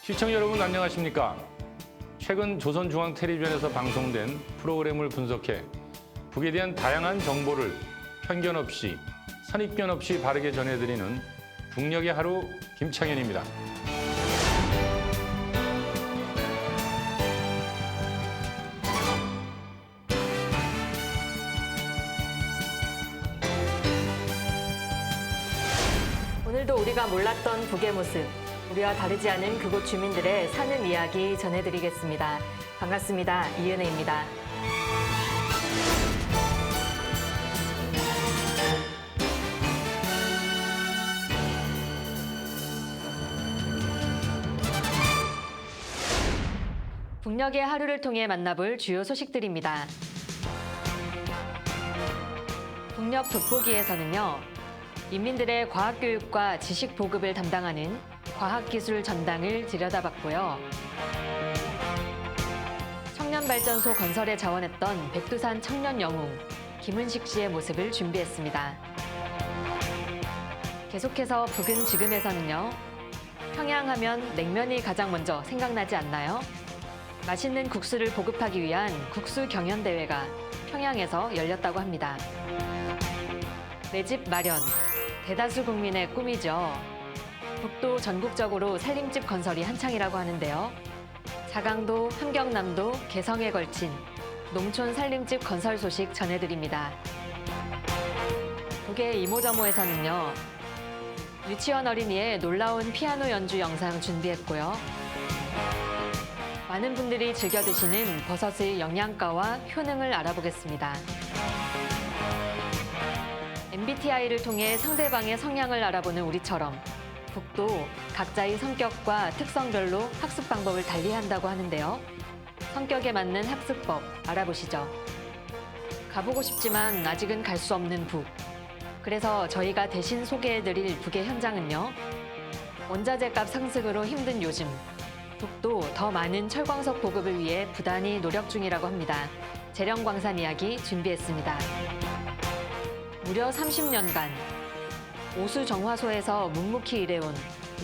시청자 여러분 안녕하십니까? 최근 조선중앙텔레비전에서 방송된 프로그램을 분석해 북에 대한 다양한 정보를 편견 없이 선입견 없이 바르게 전해드리는 북녘의 하루 김창현입니다. 오늘도 우리가 몰랐던 북의 모습, 우리와 다르지 않은 그곳 주민들의 사는 이야기 전해드리겠습니다. 반갑습니다. 이은혜입니다. 북녘의 하루를 통해 만나볼 주요 소식들입니다. 북녘 돋보기에서는요, 인민들의 과학교육과 지식 보급을 담당하는 과학기술 전당을 들여다봤고요. 청년발전소 건설에 자원했던 백두산 청년 영웅 김은식 씨의 모습을 준비했습니다. 계속해서 북은 지금에서는요, 평양하면 냉면이 가장 먼저 생각나지 않나요? 맛있는 국수를 보급하기 위한 국수 경연대회가 평양에서 열렸다고 합니다. 내 집 마련, 대다수 국민의 꿈이죠. 북도 전국적으로 살림집 건설이 한창이라고 하는데요. 자강도, 함경남도, 개성에 걸친 농촌 살림집 건설 소식 전해드립니다. 북의 이모저모에서는요, 유치원 어린이의 놀라운 피아노 연주 영상 준비했고요. 많은 분들이 즐겨 드시는 버섯의 영양가와 효능을 알아보겠습니다. MBTI를 통해 상대방의 성향을 알아보는 우리처럼 북도 각자의 성격과 특성별로 학습 방법을 달리한다고 하는데요. 성격에 맞는 학습법 알아보시죠. 가보고 싶지만 아직은 갈 수 없는 북. 그래서 저희가 대신 소개해드릴 북의 현장은요, 원자재 값 상승으로 힘든 요즘 북도 더 많은 철광석 보급을 위해 부단히 노력 중이라고 합니다. 재령광산 이야기 준비했습니다. 무려 30년간 오수 정화소에서 묵묵히 일해온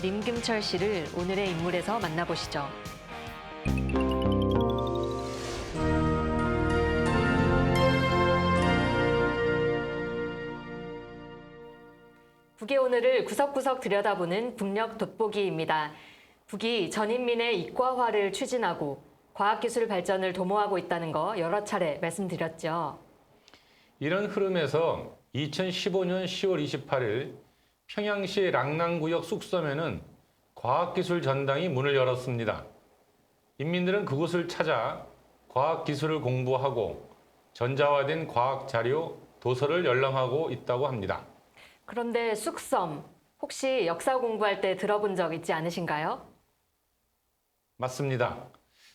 림금철 씨를 오늘의 인물에서 만나보시죠. 북의 오늘을 구석구석 들여다보는 북녘 돋보기입니다. 북이 전인민의 이과화를 추진하고 과학기술 발전을 도모하고 있다는 거 여러 차례 말씀드렸죠. 이런 흐름에서 2015년 10월 28일 평양시 랑낭구역 쑥섬에는 과학기술 전당이 문을 열었습니다. 인민들은 그곳을 찾아 과학기술을 공부하고 전자화된 과학자료, 도서를 열람하고 있다고 합니다. 그런데 쑥섬, 혹시 역사 공부할 때 들어본 적 있지 않으신가요? 맞습니다.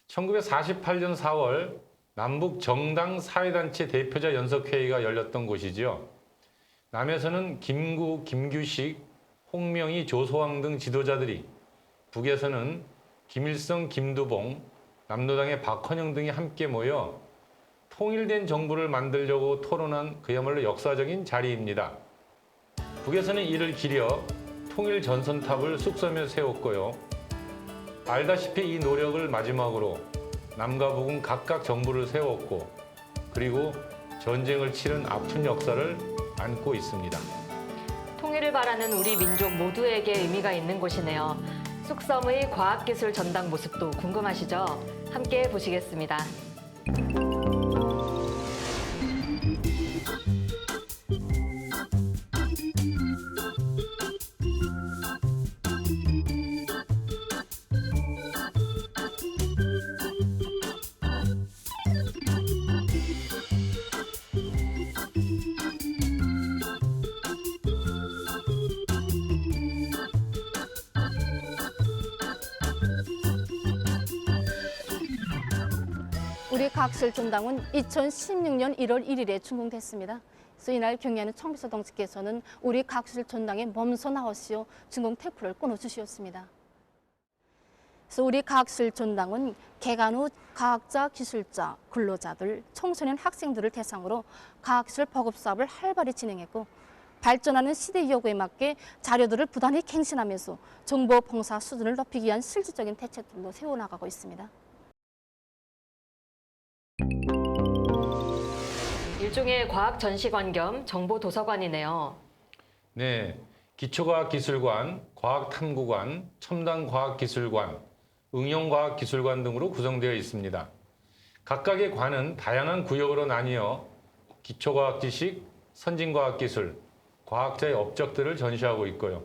1948년 4월 남북 정당 사회단체 대표자 연석회의가 열렸던 곳이지요. 남에서는 김구, 김규식, 홍명희, 조소왕 등 지도자들이, 북에서는 김일성, 김두봉, 남로당의 박헌영 등이 함께 모여 통일된 정부를 만들려고 토론한 그야말로 역사적인 자리입니다. 북에서는 이를 기려 통일 전선탑을 쑥섬에 세웠고요. 알다시피 이 노력을 마지막으로 남과 북은 각각 정부를 세웠고, 그리고 전쟁을 치른 아픈 역사를 안고 있습니다. 통일을 바라는 우리 민족 모두에게 의미가 있는 곳이네요. 쑥섬의 과학기술 전당 모습도 궁금하시죠? 함께 보시겠습니다. 우리 과학기술 전당은 2016년 1월 1일에 준공됐습니다. 그래서 이날 경의하는 청비서 동지께서는 우리 과학기술 전당에 몸소 나오시어 준공 테이프를 끊어주셨습니다. 그래서 우리 과학기술 전당은 개관 후 과학자, 기술자, 근로자들, 청소년 학생들을 대상으로 과학기술 보급 사업을 활발히 진행했고, 발전하는 시대 요구에 맞게 자료들을 부단히 갱신하면서 정보 봉사 수준을 높이기 위한 실질적인 대책들도 세워나가고 있습니다. 일종의 과학 전시관 겸 정보 도서관이네요. 네, 기초과학기술관, 과학탐구관, 첨단과학기술관, 응용과학기술관 등으로 구성되어 있습니다. 각각의 관은 다양한 구역으로 나뉘어 기초과학 지식, 선진과학기술, 과학자의 업적들을 전시하고 있고요.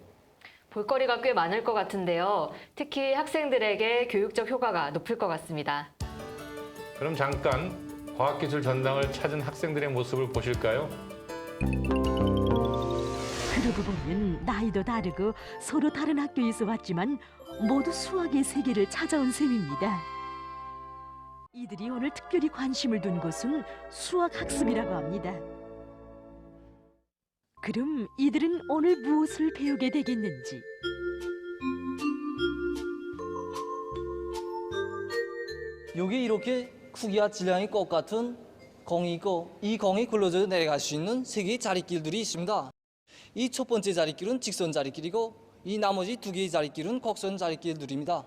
볼거리가 꽤 많을 것 같은데요. 특히 학생들에게 교육적 효과가 높을 것 같습니다. 그럼 잠깐 과학기술 전당을 찾은 학생들의 모습을 보실까요? 그러고 보면 나이도 다르고 서로 다른 학교에서 왔지만 모두 수학의 세계를 찾아온 셈입니다. 이들이 오늘 특별히 관심을 둔 곳은 수학학습이라고 합니다. 그럼 이들은 오늘 무엇을 배우게 되겠는지. 여기 이렇게 크기와 질량이 똑같은 공이 있고 이 공이 굴러져 내려갈 수 있는 세 개의 자릿길들이 있습니다. 이 첫 번째 자릿길은 직선 자릿길이고 이 나머지 두 개의 자릿길은 곡선 자릿길들입니다.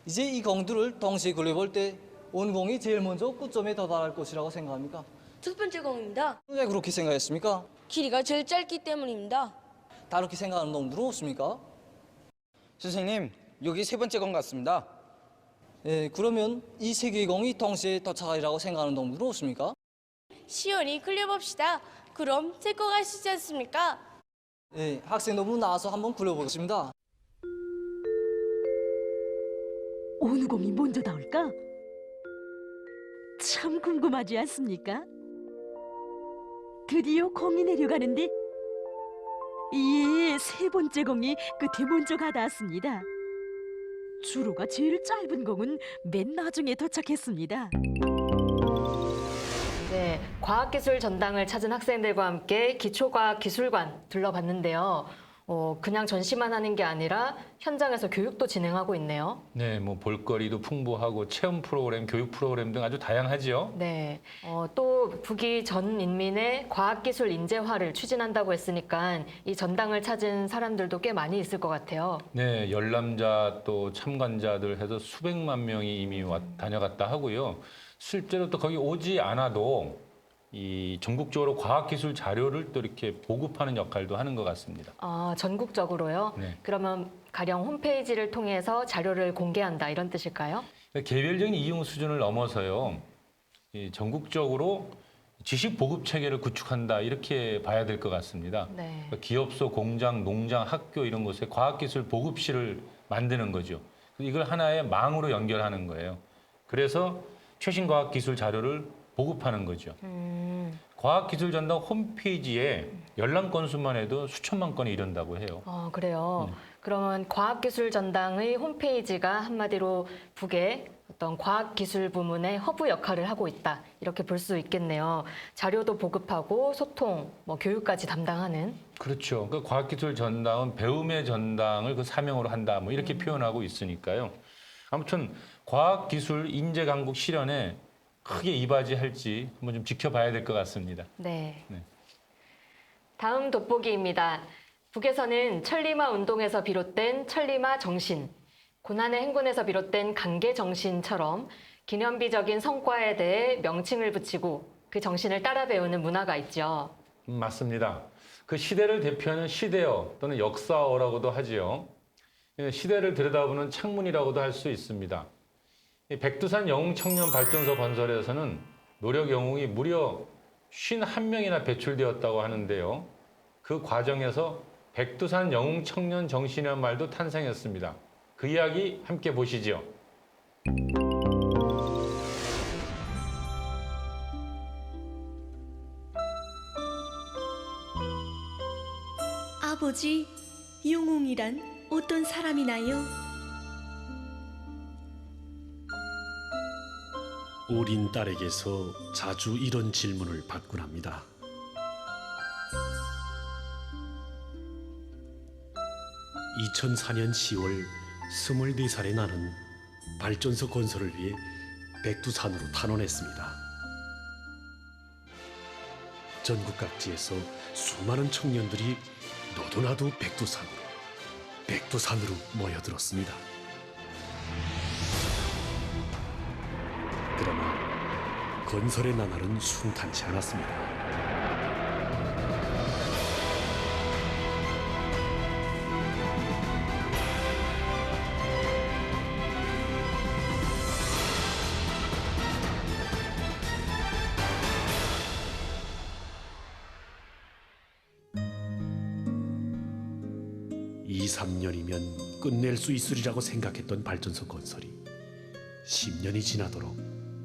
이제 이 공들을 동시에 굴려볼 때 어느 공이 제일 먼저 끝점에 도달할 것이라고 생각합니까? 첫 번째 공입니다. 왜 그렇게 생각했습니까? 길이가 제일 짧기 때문입니다. 다르게 생각하는 놈들은 없습니까? 선생님, 여기 세 번째 건 같습니다. 예, 그러면 이 세 개의 공이 동시에 도착하리라고 생각하는 놈들은 없습니까? 시연이 굴려봅시다. 그럼 제 거 가시지 않습니까? 예, 학생들분 나와서 한번 굴려보겠습니다. 어느 공이 먼저 나올까? 참 궁금하지 않습니까? 드디어 공이 내려가는데 예, 세 번째 공이 끝에 먼저 가닿았습니다. 주로가 제일 짧은 공은 맨 나중에 도착했습니다. 네, 과학기술 전당을 찾은 학생들과 함께 기초과학기술관 둘러봤는데요. 그냥 전시만 하는 게 아니라 현장에서 교육도 진행하고 있네요. 네, 뭐 볼거리도 풍부하고 체험 프로그램, 교육 프로그램 등 아주 다양하지요. 네, 또 북이 전 인민의 과학기술 인재화를 추진한다고 했으니까 이 전당을 찾은 사람들도 꽤 많이 있을 것 같아요. 네, 열람자 또 참관자들 해서 수백만 명이 이미 다녀갔다 하고요. 실제로 또 거기 오지 않아도 이 전국적으로 과학기술 자료를 또 이렇게 보급하는 역할도 하는 것 같습니다. 전국적으로요? 네. 그러면 가령 홈페이지를 통해서 자료를 공개한다 이런 뜻일까요? 개별적인 이용 수준을 넘어서요. 이 전국적으로 지식 보급 체계를 구축한다 이렇게 봐야 될 것 같습니다. 네. 그러니까 기업소, 공장, 농장, 학교 이런 곳에 과학기술 보급실을 만드는 거죠. 이걸 하나의 망으로 연결하는 거예요. 그래서 최신 과학기술 자료를 보급하는 거죠. 과학기술 전당 홈페이지에 열람 건수만 해도 수천만 건이 이른다고 해요. 그래요. 그러면 과학기술 전당의 홈페이지가 한마디로 북의 어떤 과학기술 부문의 허브 역할을 하고 있다. 이렇게 볼 수 있겠네요. 자료도 보급하고 소통, 교육까지 담당하는. 그렇죠. 그 과학기술 전당은 배움의 전당을 그 사명으로 한다. 뭐 이렇게 표현하고 있으니까요. 아무튼 과학기술 인재 강국 실현에 크게 이바지할지 한번 좀 지켜봐야 될 것 같습니다. 네. 네. 다음 돋보기입니다. 북에서는 천리마 운동에서 비롯된 천리마 정신, 고난의 행군에서 비롯된 강계 정신처럼 기념비적인 성과에 대해 명칭을 붙이고 그 정신을 따라 배우는 문화가 있죠. 맞습니다. 그 시대를 대표하는 시대어 또는 역사어라고도 하지요. 시대를 들여다보는 창문이라고도 할 수 있습니다. 백두산 영웅청년발전소 건설에서는 노력 영웅이 무려 51명이나 배출되었다고 하는데요. 그 과정에서 백두산 영웅청년 정신이라는 말도 탄생했습니다. 그 이야기 함께 보시죠. 아버지, 영웅이란 어떤 사람이나요? 어린 딸에게서 자주 이런 질문을 받곤 합니다. 2004년 10월 24살의 나는 발전소 건설을 위해 백두산으로 탄원했습니다. 전국 각지에서 수많은 청년들이 너도나도 백두산으로 모여들었습니다. 그러나 건설의 나날은 순탄치 않았습니다. 이 3년이면 끝낼 수 있으리라고 생각했던 발전소 건설이 10년이 지나도록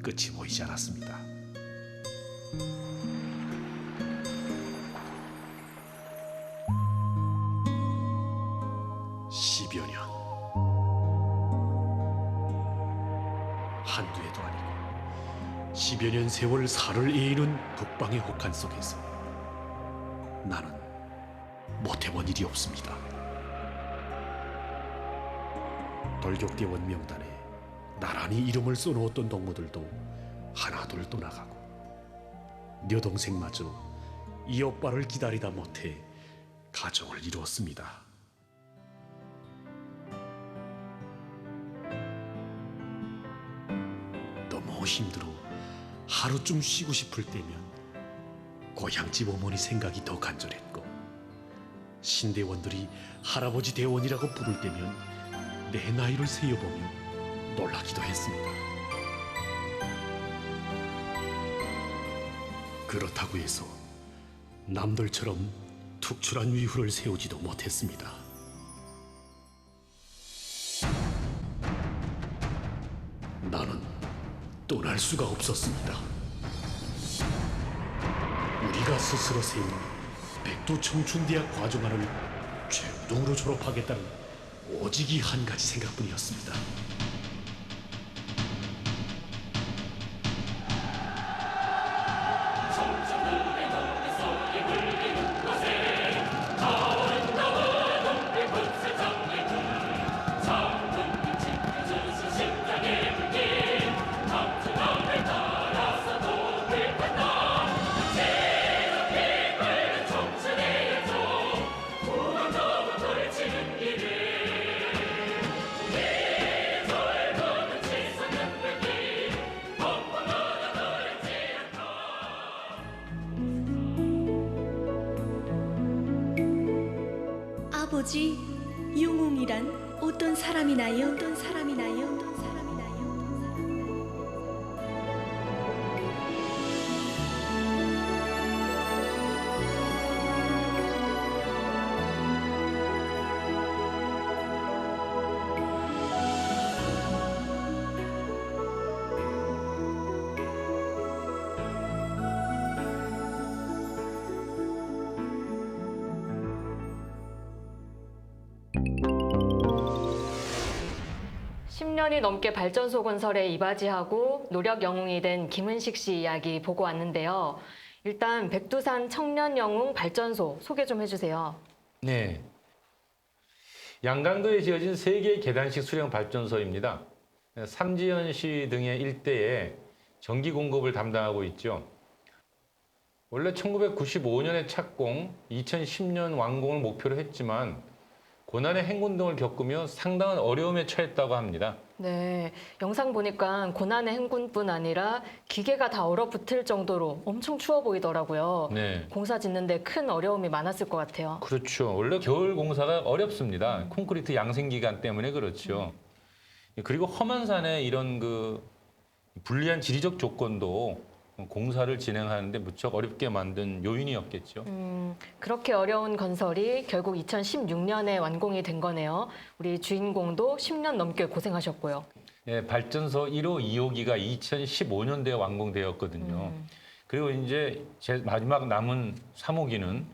끝이 보이지 않았습니다. 한두 해도 아니고 10여 년 세월 살을 에이는 북방의 혹한 속에서 나는 못해본 일이 없습니다. 돌격대원 명단에 나란히 이름을 써놓았던 동무들도 하나둘 떠나가고 내 동생마저 이 오빠를 기다리다 못해 가정을 이루었습니다. 너무 힘들어 하루쯤 쉬고 싶을 때면 고향집 어머니 생각이 더 간절했고, 신대원들이 할아버지 대원이라고 부를 때면 내 나이를 세어보며 놀라기도 했습니다. 그렇다고 해서 남들처럼 특출한 위후를 세우지도 못했습니다. 나는 떠날 수가 없었습니다. 우리가 스스로 세운 백두청춘대학 과정안을 최우등으로 졸업하겠다는 오직 이 한 가지 생각뿐이었습니다. 아버지, 용웅이란 어떤 사람이나요? 어떤 사람이나요? 어떤 사람이나요? (10년이) 넘게 발전소 건설에 이바지하고 노력 영웅이 된 김은식 씨 이야기 보고 왔는데요. 일단 백두산 청년 영웅 발전소 소개 좀 해주세요. 네. 양강도에 지어진 3개의 계단식 수령 발전소입니다. 삼지연시 등의 일대에 전기 공급을 담당하고 있죠. 원래 1995년에 착공, 2010년 완공을 목표로 했지만 고난의 행군 등을 겪으며 상당한 어려움에 처했다고 합니다. 네, 영상 보니까 고난의 행군뿐 아니라 기계가 다 얼어붙을 정도로 엄청 추워 보이더라고요. 네. 공사 짓는데 큰 어려움이 많았을 것 같아요. 그렇죠. 원래 겨울 공사가 어렵습니다. 콘크리트 양생 기간 때문에 그렇죠. 그리고 험한 산에 이런 불리한 지리적 조건도 공사를 진행하는데 무척 어렵게 만든 요인이었겠죠. 그렇게 어려운 건설이 결국 2016년에 완공이 된 거네요. 우리 주인공도 10년 넘게 고생하셨고요. 네, 발전소 1호, 2호기가 2015년도에 완공되었거든요. 그리고 이제 제 마지막 남은 3호기는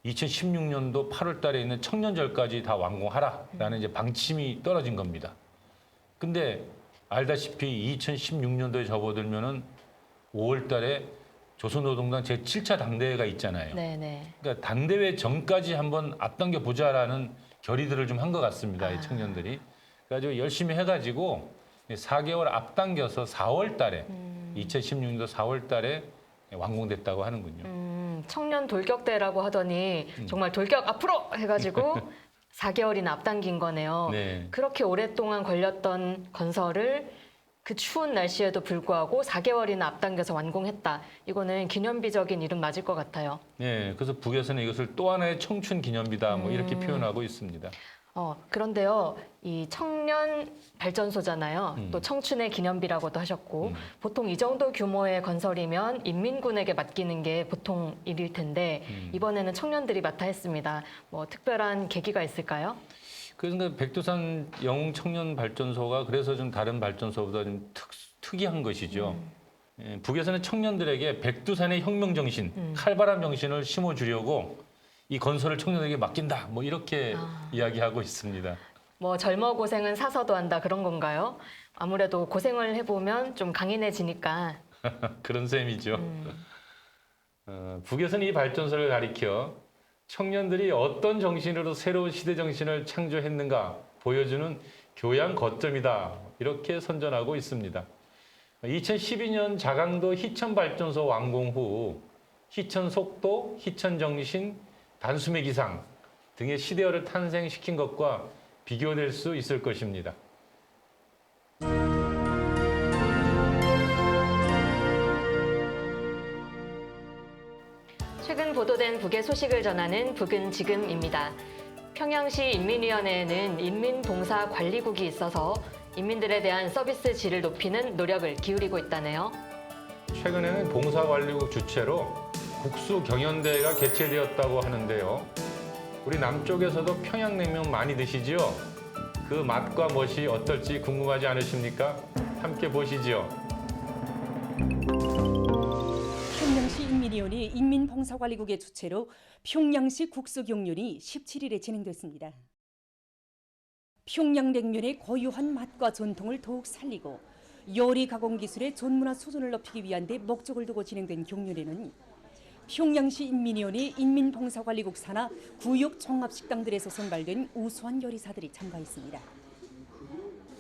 2016년도 8월 달에 있는 청년절까지 다 완공하라라는 이제 방침이 떨어진 겁니다. 근데 알다시피 2016년도에 접어들면은 5월 달에 조선노동당 제7차 당대회가 있잖아요. 네네. 그러니까 당대회 전까지 한번 앞당겨 보자라는 결의들을 좀 한 것 같습니다. 이 청년들이. 그래가지고 열심히 해가지고 4개월 앞당겨서 4월 달에 2016년도 4월 달에 완공됐다고 하는군요. 청년 돌격대라고 하더니 정말 돌격 앞으로 해가지고 4개월이나 앞당긴 거네요. 네. 그렇게 오랫동안 걸렸던 건설을 그 추운 날씨에도 불구하고 4개월이나 앞당겨서 완공했다. 이거는 기념비적인 이름 맞을 것 같아요. 네, 그래서 북에서는 이것을 또 하나의 청춘 기념비다 뭐 이렇게 표현하고 있습니다. 그런데요, 이 청년 발전소잖아요. 또 청춘의 기념비라고도 하셨고, 보통 이 정도 규모의 건설이면 인민군에게 맡기는 게 보통 일일 텐데, 이번에는 청년들이 맡아 했습니다. 뭐 특별한 계기가 있을까요? 그러니까 백두산 영웅 청년 발전소가 그래서 좀 다른 발전소보다 좀 특이한 것이죠. 예, 북에서는 청년들에게 백두산의 혁명 정신, 칼바람 정신을 심어주려고 이 건설을 청년에게 맡긴다. 뭐 이렇게 이야기하고 있습니다. 뭐 젊어 고생은 사서도 한다 그런 건가요? 아무래도 고생을 해보면 좀 강인해지니까. 그런 셈이죠. 북에서는 이 발전소를 가리켜 청년들이 어떤 정신으로 새로운 시대 정신을 창조했는가 보여주는 교양 거점이다. 이렇게 선전하고 있습니다. 2012년 자강도 희천발전소 완공 후 희천 속도, 희천 정신, 단숨의 기상 등의 시대어를 탄생시킨 것과 비교될 수 있을 것입니다. 최근 보도된 북의 소식을 전하는 북은 지금입니다. 평양시 인민위원회에는 인민봉사관리국이 있어서 인민들에 대한 서비스 질을 높이는 노력을 기울이고 있다네요. 최근에는 봉사관리국 주최로 국수경연대회가 개최되었다고 하는데요. 우리 남쪽에서도 평양냉면 많이 드시지요? 그 맛과 멋이 어떨지 궁금하지 않으십니까? 함께 보시지요. 평양시 인민위원회 인민봉사관리국의 주최로 평양시 국수경연이 17일에 진행됐습니다. 평양냉면의 고유한 맛과 전통을 더욱 살리고 요리 가공 기술의 전문화 수준을 높이기 위한 데 목적을 두고 진행된 경연에는 평양시 인민위원회 인민봉사관리국 산하 구역 종합식당들에서 선발된 우수한 요리사들이 참가했습니다.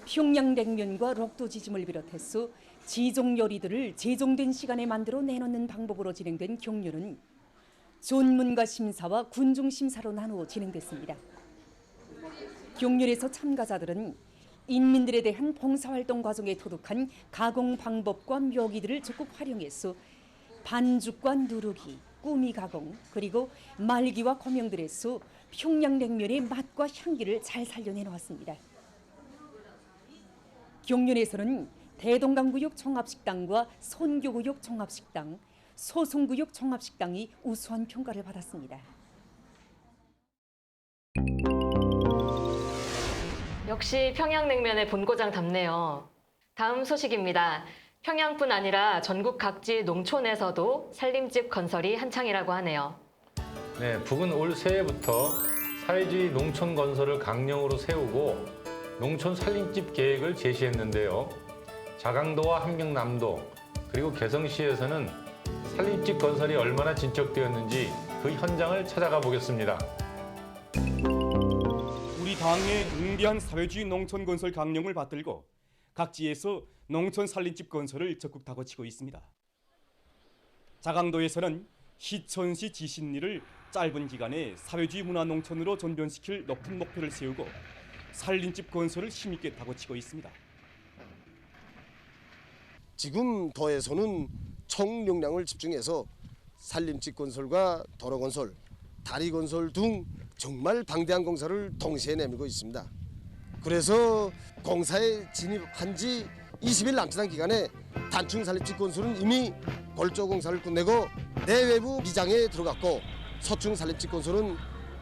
평양냉면과 록도지짐을 비롯해서 지종 요리들을 제정된 시간에 만들어 내놓는 방법으로 진행된 경연은 전문가 심사와 군중 심사로 나누어 진행됐습니다. 경연에서 참가자들은 인민들에 대한 봉사활동 과정에 토득한 가공 방법과 묘기들을 적극 활용해서 반죽과 누르기, 꾸미 가공, 그리고 말기와 고명들에서 평양냉면의 맛과 향기를 잘 살려내놓았습니다. 경연에서는 대동강구역 종합식당과 선교구역 종합식당, 소송구역 종합식당이 우수한 평가를 받았습니다. 역시 평양냉면의 본고장답네요. 다음 소식입니다. 평양뿐 아니라 전국 각지 농촌에서도 살림집 건설이 한창이라고 하네요. 네, 북은 올 새해부터 사회주의 농촌 건설을 강령으로 세우고 농촌 살림집 계획을 제시했는데요. 자강도와 함경남도 그리고 개성시에서는 살림집 건설이 얼마나 진척되었는지 그 현장을 찾아가 보겠습니다. 우리 당의 응대한 사회주의 농촌 건설 강령을 받들고 각지에서 농촌 살림집 건설을 적극 다그치고 있습니다. 자강도에서는 희천시 지신리를 짧은 기간에 사회주의 문화 농촌으로 전변시킬 높은 목표를 세우고 살림집 건설을 힘있게 다그치고 있습니다. 지금 도에서는 총력량을 집중해서 살림집 건설과 도로 건설, 다리 건설 등 정말 방대한 공사를 동시에 내밀고 있습니다. 그래서 공사에 진입한 지 20일 남짓 한 기간에 단층 살림집 건설은 이미 골조 공사를 끝내고 내외부 미장에 들어갔고 서층 살림집 건설은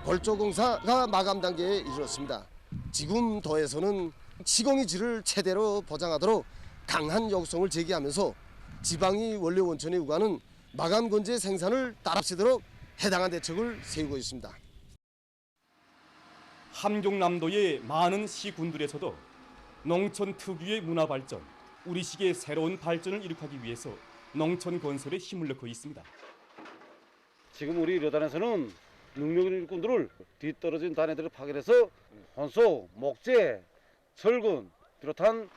골조 공사가 마감 단계에 이르렀습니다. 지금 도에서는 시공의 질을 최대로 보장하도록 강한 요구성을 제기하면서 지방의 원료 원천에 우가는 마감 건재 생산을 따랍시도록 해당한 대책을 세우고 있습니다. 함경남도의 많은 시군들에서도 농촌 특유의 문화 발전, 우리식의 새로운 발전을 이룩하기 위해서 농촌 건설에 힘을 넣고 있습니다. 지금 우리 여단에서는 능력 있는 일꾼들을 뒤떨어진 단위들을 파견해서 혼소, 목재, 철근 비롯한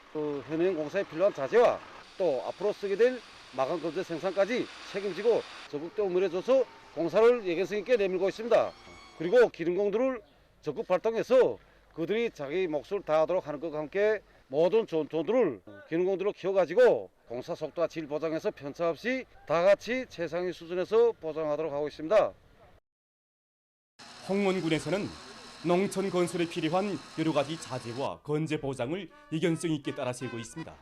현행 공사에 필요한 자재와 또 앞으로 쓰게 될 마감 건재 생산까지 책임지고 적극 도움을 해줘서 공사를 예견성 있게 내밀고 있습니다. 그리고 기능공들을 적극 발동해서 그들이 자기 몫을 다하도록 하는 것과 함께 모든 전투들을 기능공들을 키워가지고 공사 속도와 질 보장해서 편차 없이 다 같이 최상위 수준에서 보장하도록 하고 있습니다. 홍원군에서는 농촌 건설에 필요한 여러 가지 자재와 건재 보장을 이견성 있게 따라 세우고 있습니다.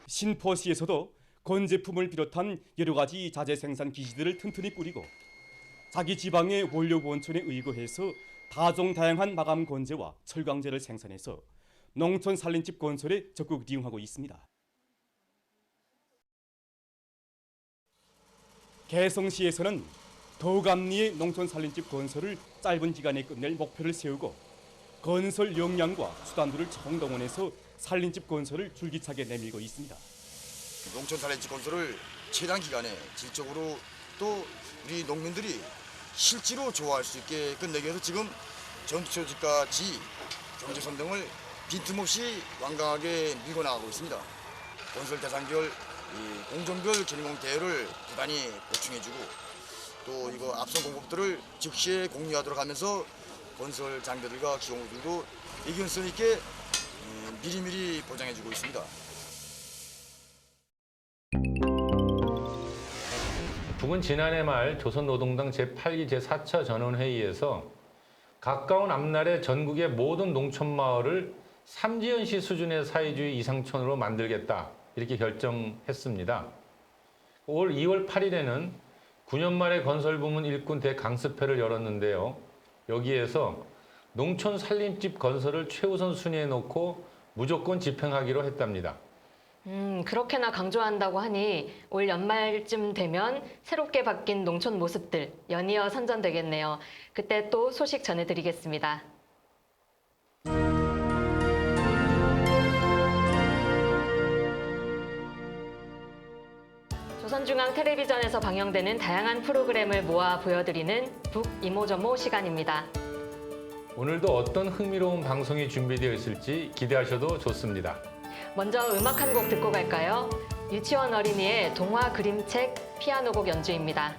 신포시에서도 건제품을 비롯한 여러 가지 자재 생산 기지들을 튼튼히 꾸리고 자기 지방의 원료 원천에 의거해서 다종다양한 마감 건재와 철강제를 생산해서 농촌 살림집 건설에 적극 이용하고 있습니다. 개성시에서는 더욱 앞리의 농촌 살림집 건설을 짧은 기간에 끝낼 목표를 세우고 건설 역량과 수단들을 총동원해서 살림집 건설을 줄기차게 내밀고 있습니다. 농촌 살림집 건설을 최단 기간에 질적으로 또 우리 농민들이 실제로 좋아할 수 있게 끝내기 위해서 지금 전투초지과 지, 경제선 등을 빈틈없이 완강하게 밀고 나가고 있습니다. 건설 대상별, 공정별 기능공 대회를 부단히 보충해주고 또 이거 앞선 공법들을 즉시에 공유하도록 하면서 건설 장비들과 기공들도 이견성 있게 미리미리 보장해주고 있습니다. 북은 지난해 말 조선노동당 제8기 제4차 전원회의에서 가까운 앞날에 전국의 모든 농촌마을을 삼지연시 수준의 사회주의 이상촌으로 만들겠다 이렇게 결정했습니다. 올 2월 8일에는 9년 만에 건설부문 일꾼 대강습회를 열었는데요. 여기에서 농촌 살림집 건설을 최우선 순위에 놓고 무조건 집행하기로 했답니다. 그렇게나 강조한다고 하니 올 연말쯤 되면 새롭게 바뀐 농촌 모습들 연이어 선전되겠네요. 그때 또 소식 전해드리겠습니다. 조선중앙 텔레비전에서 방영되는 다양한 프로그램을 모아 보여드리는 북이모저모 시간입니다. 오늘도 어떤 흥미로운 방송이 준비되어 있을지 기대하셔도 좋습니다. 먼저 음악 한 곡 듣고 갈까요? 유치원 어린이의 동화 그림책 피아노곡 연주입니다.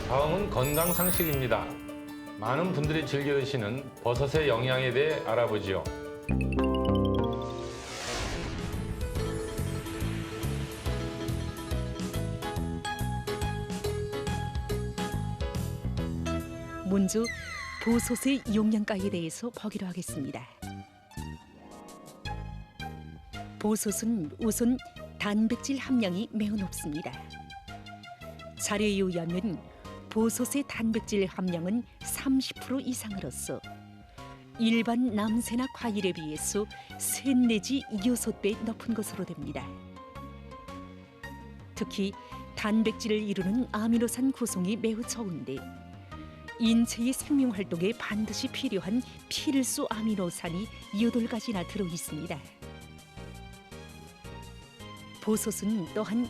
다음은 건강 상식입니다. 많은 분들이 즐겨 드시는 버섯의 영양에 대해 알아보지요. 먼저 보솥의 용량가에 대해서 보기로 하겠습니다. 보솥은 우선 단백질 함량이 매우 높습니다. 자료에 의하면 보솥의 단백질 함량은 30% 이상으로서 일반 남새나 과일에 비해서 3 내지 6배 높은 것으로 됩니다. 특히 단백질을 이루는 아미노산 구성이 매우 적은데 인체의 생명 활동에 반드시 필요한 필수 아미노산이 8가지나 들어 있습니다. 보솥은 또한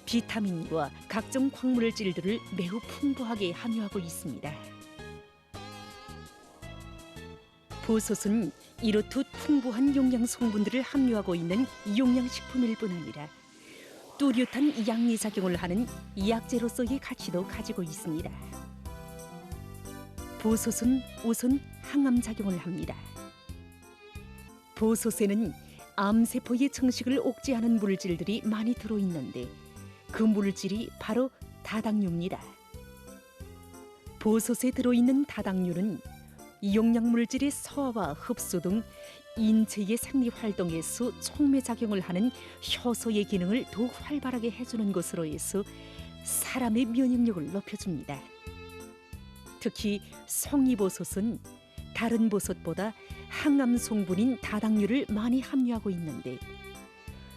비타민과 각종 광물질들을 매우 풍부하게 함유하고 있습니다. 보솥은 이렇듯 풍부한 용량 성분들을 함유하고 있는 용량식품일 뿐 아니라 뚜렷한 양리작용을 하는 약재로서의 가치도 가지고 있습니다. 보솥은 우선 항암작용을 합니다. 보솥에는 암세포의 증식을 억제하는 물질들이 많이 들어있는데 그 물질이 바로 다당류입니다. 보솥에 들어있는 다당류는 용량물질의 소화와 흡수 등 인체의 생리활동에서 촉매작용을 하는 효소의 기능을 더욱 활발하게 해주는 것으로 해서 사람의 면역력을 높여줍니다. 특히 송이버섯은 다른 버섯보다 항암 성분인 다당류를 많이 함유하고 있는데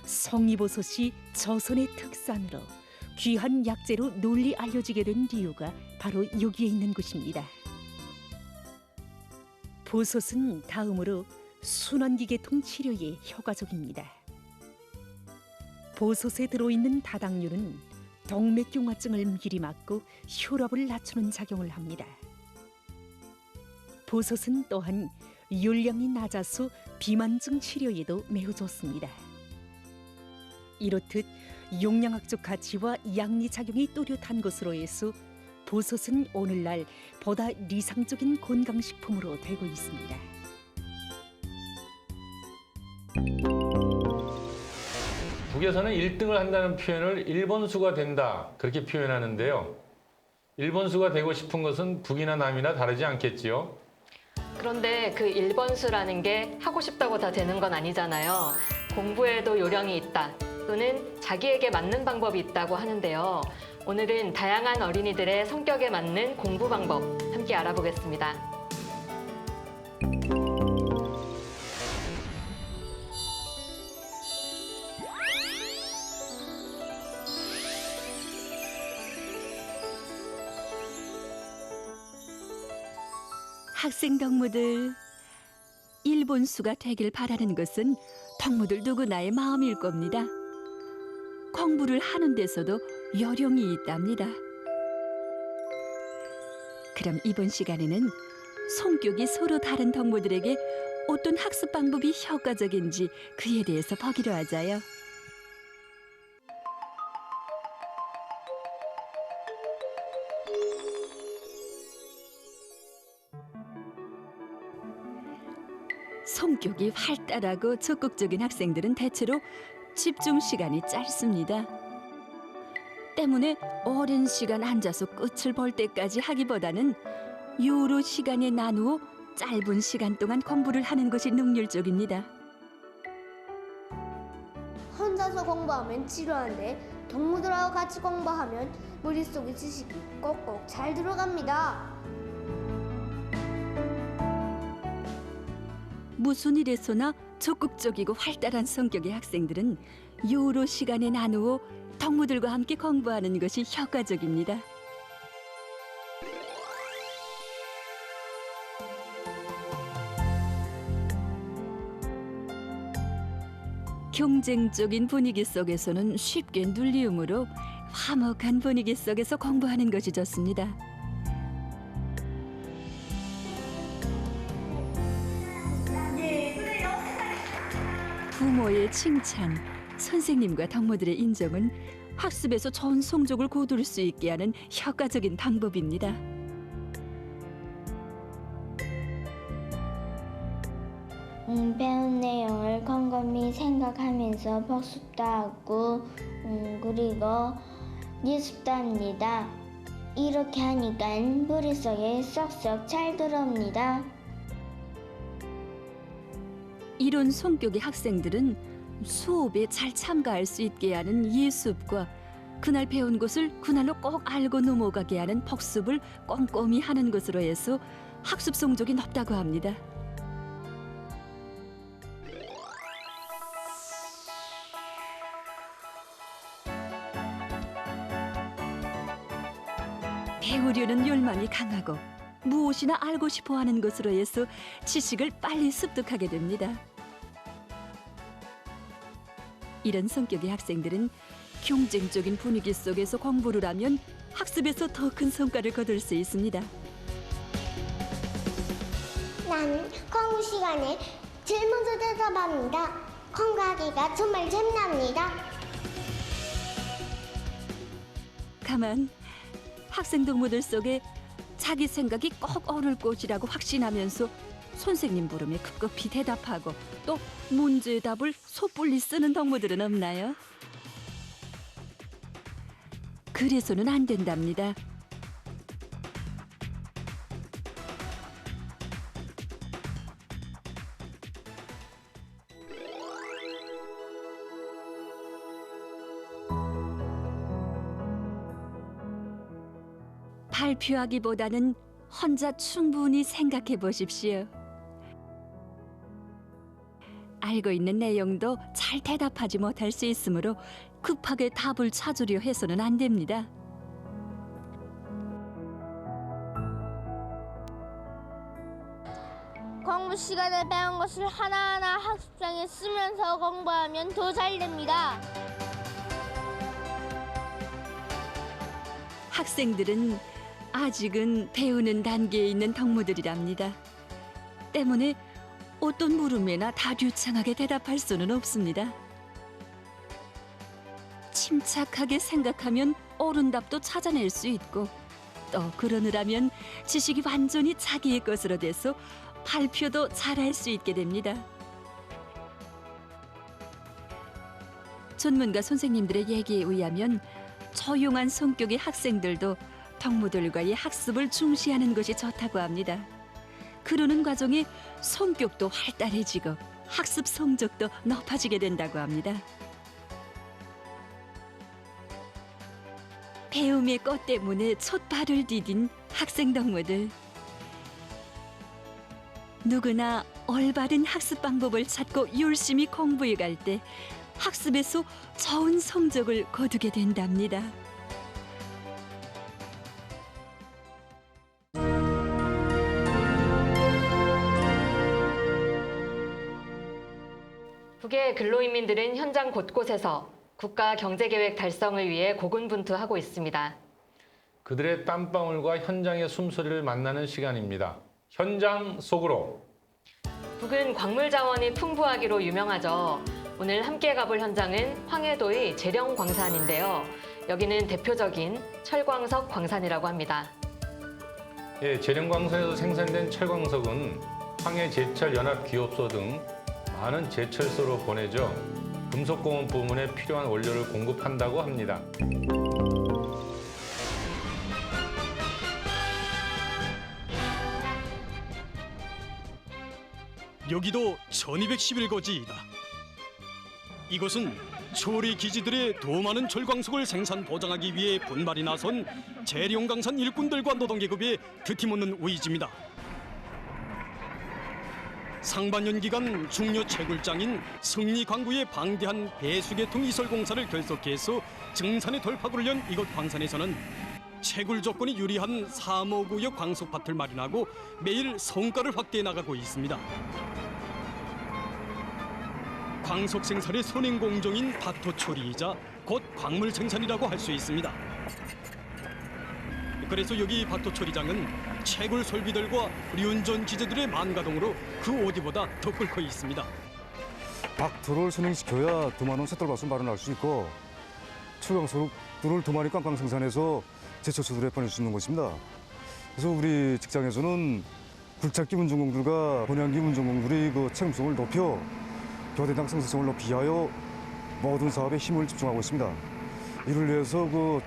송이버섯이 조선의 특산으로 귀한 약재로 널리 알려지게 된 이유가 바로 여기에 있는 것입니다. 버섯은 다음으로 순환기계통 치료에 효과적입니다. 버섯에 들어있는 다당류는 동맥경화증을 미리 막고 혈압을 낮추는 작용을 합니다. 버섯은 또한 열량이 낮아서 비만증 치료에도 매우 좋습니다. 이렇듯 용량학적 가치와 양리작용이 뚜렷한 것으로 해서 버섯은 오늘날 보다理想적인 건강식품으로 되고 있습니다. 북에서는 1등을 한다는 표현을 1번수가 된다 그렇게 표현하는데요. 1번수가 되고 싶은 것은 북이나 남이나 다르지 않겠지요? 그런데 그 1번수라는 게 하고 싶다고 다 되는 건 아니잖아요. 공부에도 요령이 있다 또는 자기에게 맞는 방법이 있다고 하는데요. 오늘은 다양한 어린이들의 성격에 맞는 공부 방법 함께 알아보겠습니다. 학생 동무들, 1번수가 되길 바라는 것은 동무들 누구나의 마음일 겁니다. 공부를 하는 데서도 요령이 있답니다. 그럼 이번 시간에는 성격이 서로 다른 동무들에게 어떤 학습 방법이 효과적인지 그에 대해서 보기로 하자요. 성격이 활달하고 적극적인 학생들은 대체로 집중 시간이 짧습니다. 때문에 오랜 시간 앉아서 끝을 볼 때까지 하기보다는 여러 시간에 나누어 짧은 시간 동안 공부를 하는 것이 능률적입니다. 혼자서 공부하면 지루한데 동무들하고 같이 공부하면 머릿속에 지식이 꼭꼭 잘 들어갑니다. 무슨 일에서나 적극적이고 활달한 성격의 학생들은 여러 시간에 나누어 동무들과 함께 공부하는 것이 효과적입니다. 경쟁적인 분위기 속에서는 쉽게 눌리우므로 화목한 분위기 속에서 공부하는 것이 좋습니다. 부모의 칭찬, 선생님과 동무들의 인정은 학습에서 좋은 성적을 거둘 수 있게 하는 효과적인 방법입니다. 배운 내용을 곰곰이 생각하면서 복습도 하고 그리고 예습도 합니다. 이렇게 하니까 머릿속에 쏙쏙 잘 들어옵니다. 이런 성격의 학생들은 수업에 잘 참가할 수 있게 하는 예습과 그날 배운 것을 그날로 꼭 알고 넘어가게 하는 복습을 꼼꼼히 하는 것으로 해서 학습 성적이 높다고 합니다. 배우려는 열망이 강하고 무엇이나 알고 싶어 하는 것으로 해서 지식을 빨리 습득하게 됩니다. 이런 성격의 학생들은 경쟁적인 분위기 속에서 공부를 하면 학습에서 더 큰 성과를 거둘 수 있습니다. 난 공부 시간에 제일 먼저 대답합니다. 공부하기가 정말 재미납니다. 가만, 학생 동무들 속에 자기 생각이 꼭 옳을 것이라고 확신하면서 선생님 부름에 급급히 대답하고 또 문제의 답을 섣불리 쓰는 동무들은 없나요? 그래서는 안 된답니다. 발표하기보다는 혼자 충분히 생각해 보십시오. 알고 있는 내용도 잘 대답하지 못할 수 있으므로 급하게 답을 찾으려 해서는 안 됩니다. 공부 시간에 배운 것을 하나하나 학습장에 쓰면서 공부하면 더 잘 됩니다. 학생들은 아직은 배우는 단계에 있는 동무들이랍니다. 때문에 어떤 물음에나 다 류창하게 대답할 수는 없습니다. 침착하게 생각하면 옳은 답도 찾아낼 수 있고 또 그러느라면 지식이 완전히 자기의 것으로 돼서 발표도 잘할 수 있게 됩니다. 전문가 선생님들의 얘기에 의하면 조용한 성격의 학생들도 동무들과의 학습을 중시하는 것이 좋다고 합니다. 그러는 과정에 성격도 활달해지고 학습 성적도 높아지게 된다고 합니다. 배움의 꽃 때문에 촛발을 디딘 학생 동무들. 누구나 올바른 학습 방법을 찾고 열심히 공부해 갈 때 학습에서 좋은 성적을 거두게 된답니다. 북의 근로인민들은 현장 곳곳에서 국가 경제계획 달성을 위해 고군분투하고 있습니다. 그들의 땀방울과 현장의 숨소리를 만나는 시간입니다. 현장 속으로. 북은 광물 자원이 풍부하기로 유명하죠. 오늘 함께 가볼 현장은 황해도의 재령광산인데요. 여기는 대표적인 철광석 광산이라고 합니다. 예, 재령광산에서 생산된 철광석은 황해제철연합기업소 등 많은 제철소로 보내져 금속공업 부문에 필요한 원료를 공급한다고 합니다. 여기도 1211거지이다. 이곳은 초리 기지들의 더 많은 철광석을 생산 보장하기 위해 분발이 나선 재령광산 일꾼들과 노동계급의 드팀없는 의지입니다. 상반년 기간 중요 채굴장인 성리광구의 방대한 배수계통 이설 공사를 결속해서 증산의 돌파구를 연 이곳 광산에서는 채굴 조건이 유리한 3호구역 광석밭을 마련하고 매일 성과를 확대해 나가고 있습니다. 광석 생산의 선행 공정인 바토 처리이자 곧 광물 생산이라고 할 수 있습니다. 그래서 여기 바토 처리장은 채굴 설비들과 륜전 기재들의 만가동으로 그 어디보다 더 끓고 있습니다. 박토를 선행시켜야 더 많은 쇳돌밭을 마련할 수 있고 철광석들을 더 많이 꽝꽝 생산해서 제철소들에 보낼 수 있는 것입니다. 그래서 우리 직장에서는 굴착기 운전공들과 번양기 운전공들이 그 책임성을 높여 교대당 생산성을 높이기 위하여 모든 사업에 힘을 집중하고 있습니다. 이를 위해서 그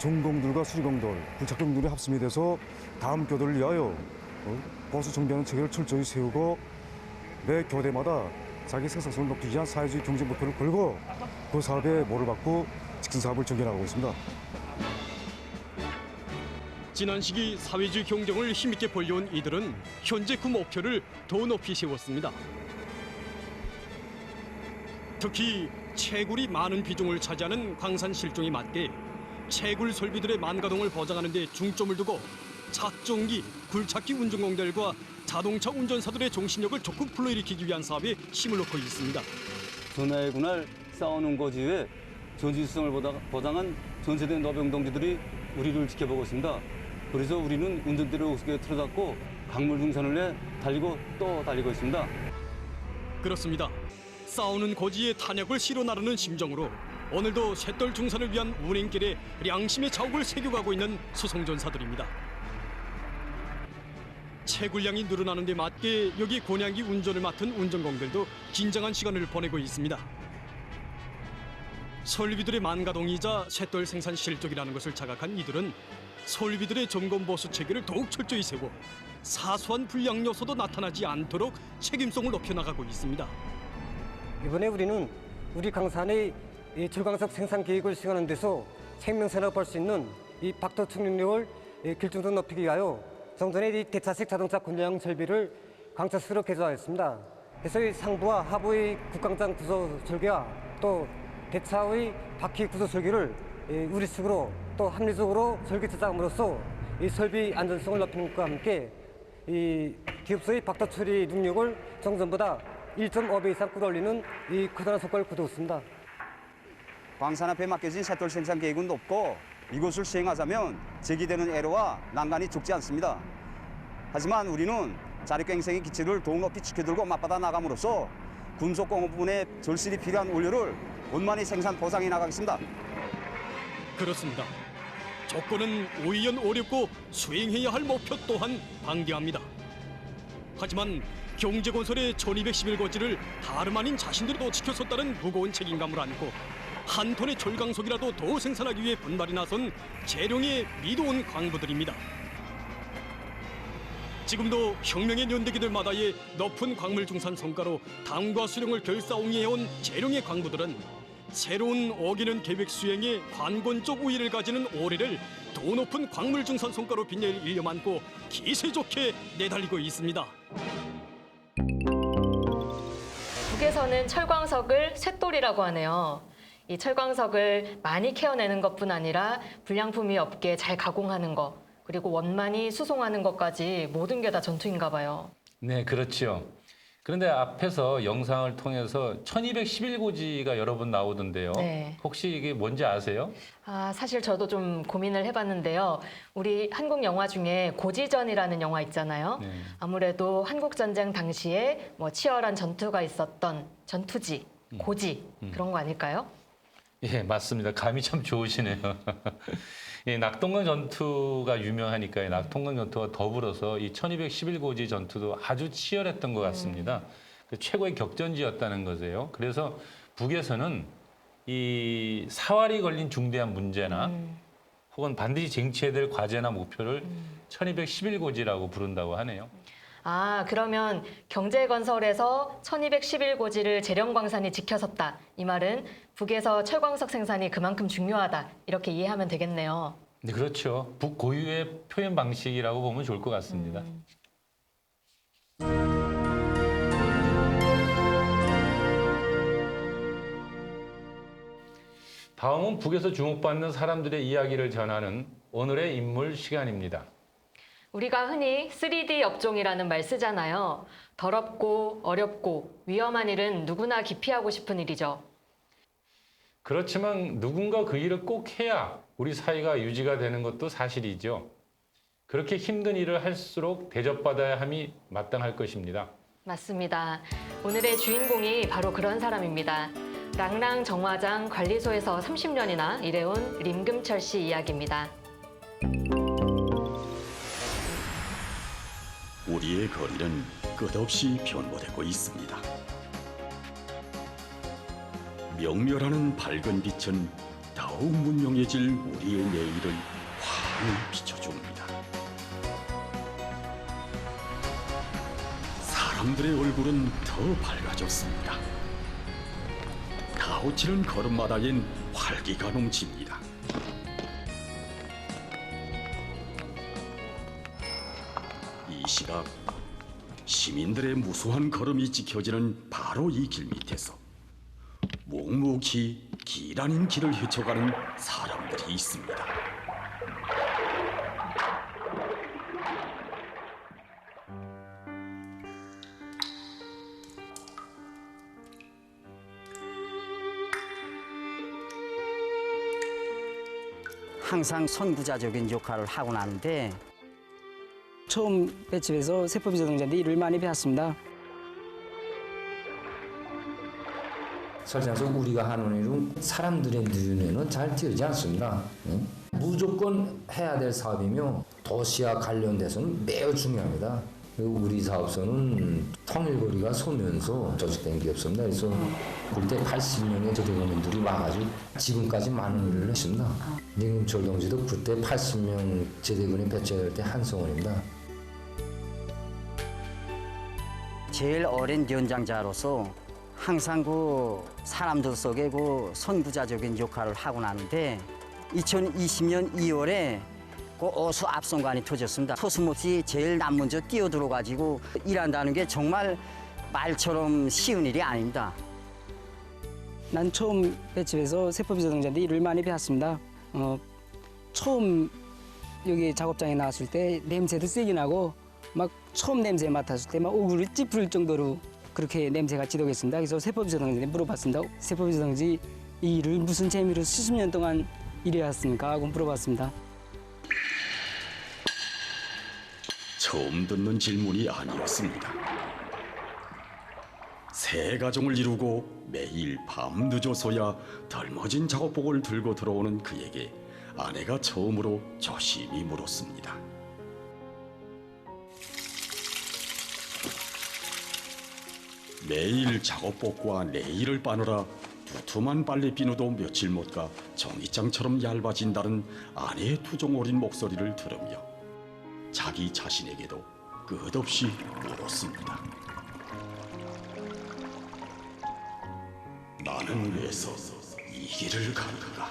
종공들과 수리공들, 부착공들이 합심이 돼서 다음 교대를 위하여 버스 정비하는 체계를 철저히 세우고 매 교대마다 자기 생산성을 높이기 위한 사회주의 경제 목표를 걸고 그 사업에 모를 받고 직선 사업을 전개하고 있습니다. 지난 시기 사회주의 경쟁을 힘있게 벌려온 이들은 현재 그 목표를 더 높이 세웠습니다. 특히 채굴이 많은 비중을 차지하는 광산 실종에 맞게 채굴 설비들의 만가동을 보장하는 데 중점을 두고 착종기, 굴착기 운전공들과 자동차 운전사들의 정신력을 적극 불러일으키기 위한 사업에 힘을 놓고 있습니다. 전날 그날 싸우는 거지 왜 전지수성을 보장한 전세대 노병 동지들이 우리를 지켜보고 있습니다. 그래서 우리는 운전대를 우습게 틀어잡고 강물 등산을 내 달리고 또 달리고 있습니다. 그렇습니다. 싸우는 고지에 탄약을 실어 나르는 심정으로 오늘도 쇳돌 중산을 위한 운행길에 양심의 자욱을 새겨가고 있는 수송전사들입니다. 채굴량이 늘어나는 데 맞게 여기 곤양기 운전을 맡은 운전공들도 긴장한 시간을 보내고 있습니다. 설비들의 만가동이자 쇳돌 생산 실적이라는 것을 자각한 이들은 설비들의 점검 보수 체계를 더욱 철저히 세우고 사소한 불량 요소도 나타나지 않도록 책임성을 높여나가고 있습니다. 이번에 우리는 우리 강산의 이 철광석 생산 계획을 시행하는 데서 생명선을 볼 수 있는 이 박터 충족력을 길쭉도 높이기 위하여 정전의 이 대차식 자동차 군량 설비를 광차수로 개조하였습니다. 그래서 이 상부와 하부의 국광장 구조 설계와 또 대차의 바퀴 구조 설계를 우리식으로 또 합리적으로 설계 제작함으로써 이 설비 안전성을 높이는 것과 함께 이 기업소의 박터 처리 능력을 정전보다 1.5배 이상 끌어올리는 이 커다란 성과를 거두었습니다. 광산 앞에 맡겨진 쇳돌 생산 계획은 높고 이것을 시행하자면 제기되는 애로와 난간이 적지 않습니다. 하지만 우리는 자력갱생의 기치를 더욱 높이 지켜들고 맞받아 나감으로써 군속공업부문에 절실히 필요한 원료를 원만히 생산 보상해 나가겠습니다. 그렇습니다. 조건은 오히려 어렵고 수행해야 할 목표 또한 방대합니다. 하지만 경제건설의 1211고지를 다름 아닌 자신들도 지켜섰다는 무거운 책임감을 안고 한 톤의 철강석이라도 더 생산하기 위해 분발이 나선 재령의 미도온 광부들입니다. 지금도 혁명의 연대기들마다의 높은 광물 중산 성과로 당과 수령을 결사옹이해온 재령의 광부들은 새로운 5개년 계획 수행에 관건적 우위를 가지는 올해를 더 높은 광물 중산 성과로 빛낼 일념 안고 기세 좋게 내달리고 있습니다. 북에서는 철광석을 쇳돌이라고 하네요. 이 철광석을 많이 캐어내는 것뿐 아니라 불량품이 없게 잘 가공하는 것, 그리고 원만히 수송하는 것까지 모든 게 다 전투인가 봐요. 네, 그렇지요. 그런데 앞에서 영상을 통해서 1211고지가 여러 번 나오던데요. 네. 혹시 이게 뭔지 아세요? 사실 저도 좀 고민을 해봤는데요. 우리 한국 영화 중에 고지전이라는 영화 있잖아요. 네. 아무래도 한국전쟁 당시에 뭐 치열한 전투가 있었던 전투지, 고지 그런 거 아닐까요? 예, 맞습니다. 감이 참 좋으시네요. 예, 낙동강 전투가 유명하니까 낙동강 전투와 더불어서 이 1211고지 전투도 아주 치열했던 것 같습니다. 최고의 격전지였다는 거세요. 그래서 북에서는 이 사활이 걸린 중대한 문제나 혹은 반드시 쟁취해야 될 과제나 목표를 1211고지라고 부른다고 하네요. 그러면 경제건설에서 1211고지를 재령광산이 지켜섰다. 이 말은 북에서 철광석 생산이 그만큼 중요하다. 이렇게 이해하면 되겠네요. 네, 그렇죠. 북 고유의 표현 방식이라고 보면 좋을 것 같습니다. 다음은 북에서 주목받는 사람들의 이야기를 전하는 오늘의 인물 시간입니다. 우리가 흔히 3D 업종이라는 말 쓰잖아요. 더럽고 어렵고 위험한 일은 누구나 기피하고 싶은 일이죠. 그렇지만 누군가 그 일을 꼭 해야 우리 사회가 유지가 되는 것도 사실이죠. 그렇게 힘든 일을 할수록 대접받아야 함이 마땅할 것입니다. 맞습니다. 오늘의 주인공이 바로 그런 사람입니다. 랑랑 정화장 관리소에서 30년이나 일해온 림금철 씨 이야기입니다. 우리의 거리는 끝없이 변모되고 있습니다. 명멸하는 밝은 빛은 더욱 더욱 문명해질 우리의 내일을 환히 비춰줍니다. 사람들의 얼굴은 더 밝아졌습니다. 가오치는 걸음마다엔 활기가 넘칩니다. 이 시각 시민들의 무수한 걸음이 지켜지는 바로 이 길 밑에서 묵묵히 길 아닌 길을 헤쳐가는 사람들이 있습니다. 항상 선구자적인 역할을 하고 나는데 처음 배치해서 세법이자동자인데 일을 많이 배웠습니다. 설상서 우리가 하는 일은 사람들의 눈에는 잘 띄지 않습니다. 무조건 해야 될 사업이며 도시와 관련돼서는 매우 중요합니다. 우리 사업소는 통일거리가 서면서 조직된 게 없습니다. 그래서 그때 80명의 제대공인들이 와가지고 지금까지 많은 일을 했습니다. 임금철 동지도 그때 80명 제대군이 배치될 때 한성원입니다. 제일 어린 연장자로서 항상 그 사람들 속에 그 선구자적인 역할을 하고 나는데 2020년 2월에 그 어수 압송관이 터졌습니다. 서슴없이 제일 먼저 뛰어들어가지고 일한다는 게 정말 말처럼 쉬운 일이 아닙니다. 난 처음 배치해서 세법이자동자인데 일을 많이 배웠습니다. 처음 여기 작업장에 나왔을 때 냄새도 세게 나고 막 처음 냄새 맡았을 때 막 오글을 찌푸릴 정도로 그렇게 냄새가 지독했습니다. 그래서 세법이자동자한테 물어봤습니다. 세법이자동지 이 일을 무슨 재미로 수십 년 동안 일해왔습니까? 하고 물어봤습니다. 처음 듣는 질문이 아니었습니다. 세 가정을 이루고 매일 밤 늦어서야 덜머진 작업복을 들고 들어오는 그에게 아내가 처음으로 조심히 물었습니다. 매일 작업복과 내일을 빠느라 두툼한 빨래 비누도 며칠 못 가 종이장처럼 얇아진다는 아내의 투정 어린 목소리를 들으며 자기 자신에게도 끝없이 물었습니다. 나는 왜서 이 길을 가는가?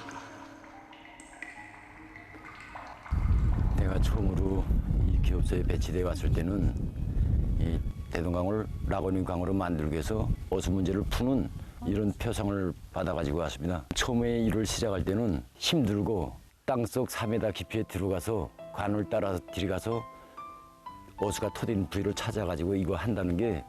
내가 처음으로 이 기업소에 배치돼 왔을 때는 이 대동강을 라거닌강으로 만들기 위해서 어수 문제를 푸는 이런 표상을 받아가지고 왔습니다. 처음에 일을 시작할 때는 힘들고 땅속 3m 깊이에 들어가서 관을 따라서 들어가서 어수가 터진 부위를 찾아가지고 이거 한다는 게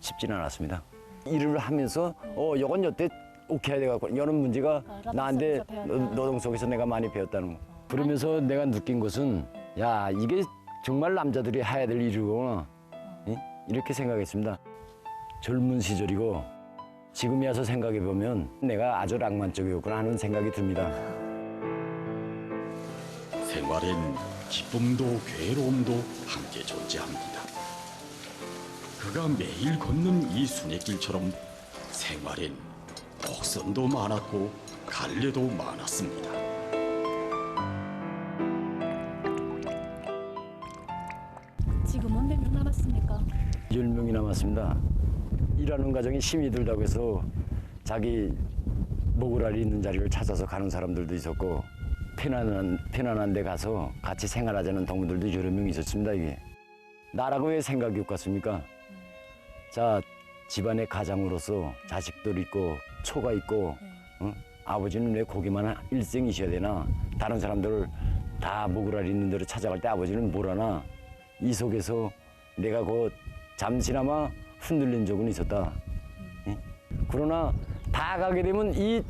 쉽지는 않았습니다. 일을 하면서 이건 여태 오케이 돼갖고 이런 문제가 나한테 노동 속에서 내가 많이 배웠다는 거. 그러면서 내가 느낀 것은 야 이게 정말 남자들이 해야 될 일이구나 이렇게 생각했습니다. 젊은 시절이고 지금에 와서 생각해보면 내가 아주 낭만적이었구나 하는 생각이 듭니다. 생활엔 기쁨도 괴로움도 함께 존재합니다. 그가 매일 걷는 이 순회길처럼 생활엔 복선도 많았고 갈래도 많았습니다. 지금은 몇 명 남았습니까? 10명이 남았습니다. 일하는 과정이 힘이 들다고 해서 자기 먹을 알이 있는 자리를 찾아서 가는 사람들도 있었고 편안한 데 가서 같이 생활하자는 동무들도 여러 명 있었습니다. 이게 나라고 왜 생각이 없겠습니까? 자, 집안의 가장으로서 자식들 있고 초가 있고 아버지는 왜 거기만 일생이셔야 되나? 다른 사람들을 다 먹을 알 있는 데로 찾아갈 때 아버지는 뭘 하나? 이 속에서 내가 그 잠시나마 흔들린 적은 있었다. 그러나 다 가게 되면 이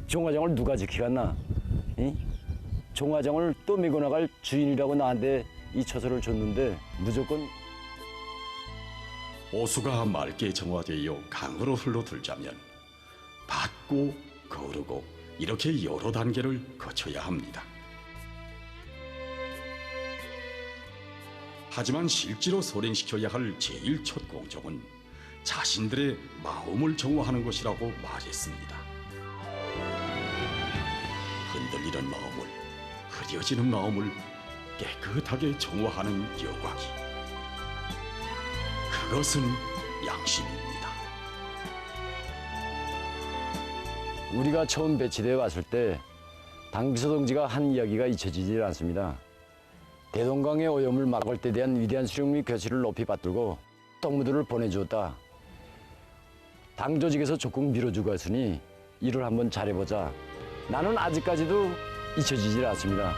종화장을 누가 지키겠나? 종화장을 또 메고 나갈 주인이라고 나한테 이 처소를 줬는데 무조건 어수가 맑게 정화되어 강으로 흘러들자면 받고 거르고 이렇게 여러 단계를 거쳐야 합니다. 하지만 실제로 선행시켜야 할 제일 첫 공정은 자신들의 마음을 정화하는 것이라고 말했습니다. 흔들리는 마음을, 흐려지는 마음을 깨끗하게 정화하는 여과기. 그것은 양심입니다. 우리가 처음 배치되어 왔을 때 당비서 동지가 한 이야기가 잊혀지질 않습니다. 대동강의 오염을 막을 때 대한 위대한 수령 및 결실을 높이 받들고 동무들을 보내주었다. 당 조직에서 조금 밀어주고 했으니 일을 한번 잘해보자. 나는 아직까지도 잊혀지질 않습니다.